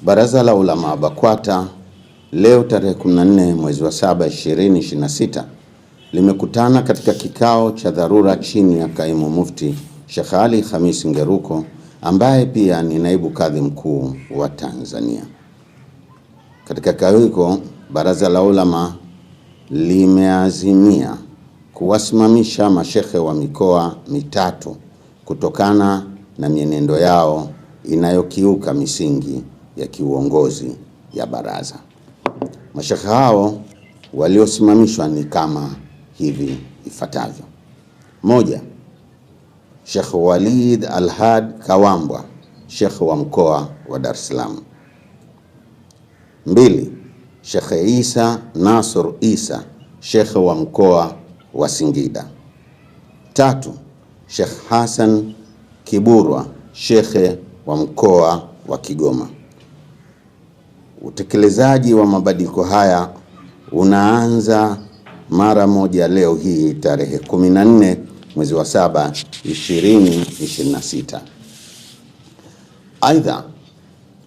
Baraza la Ulama BAKWATA leo tarehe 14 mwezi wa 7 2026 limekutana katika kikao cha dharura chini ya Kaimu Mufti Sheikh Ali Khamis Ngeruko ambaye pia ni naibu kadhi mkuu wa Tanzania. Katika kikao hicho, Baraza la Ulama limeazimia kuwasimamisha mashekhe wa mikoa mitatu kutokana na mienendo yao inayokiuka misingi ya kiuongozi ya baraza. Mashekhe hao waliosimamishwa ni kama hivi ifuatavyo: moja, Sheikh Walid Al-Had Kawambwa, Sheikh wa mkoa wa Dar es Salaam. Mbili, Sheikh Isa Nasr Isa, Sheikh wa mkoa wa Singida. Tatu, Sheikh Hassan Kiburwa, Sheikh wa mkoa wa Kigoma. Utekelezaji wa mabadiliko haya unaanza mara moja leo hii tarehe 14 mwezi wa 7 2026. Aidha,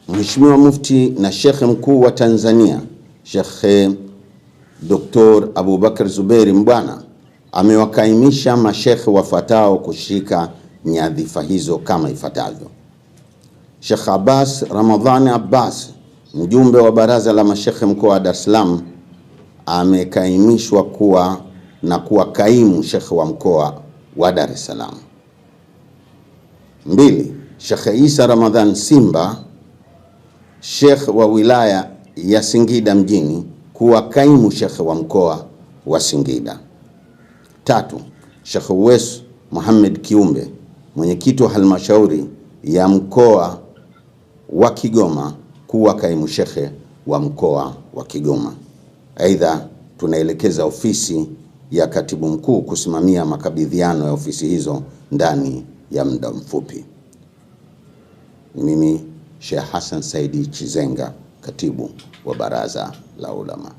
Mheshimiwa Mufti na Sheikh Mkuu wa Tanzania Sheikh Dr. Abubakar Zuberi Mbwana amewakaimisha mashekhe wafuatao kushika nyadhifa hizo kama ifuatavyo: Sheikh Abbas Ramadhani Abbas, mjumbe wa Baraza la Mashekhe mkoa wa Dar es Salaam, amekaimishwa kuwa kaimu shekhe wa mkoa wa Dar es Salaam. Mbili, Sheikh Isa Ramadhan Simba, Sheikh wa wilaya ya Singida mjini, kuwa kaimu shekhe wa mkoa wa Singida. Tatu, Sheikh Uwais Muhammad Kiumbe, mwenyekiti wa halmashauri ya mkoa wa Kigoma, kuwa kaimu shekhe wa mkoa wa Kigoma. Aidha, tunaelekeza ofisi ya katibu mkuu kusimamia makabidhiano ya ofisi hizo ndani ya muda mfupi. Mimi Sheikh Hassan Saidi Chizenga, katibu wa Baraza la Ulama.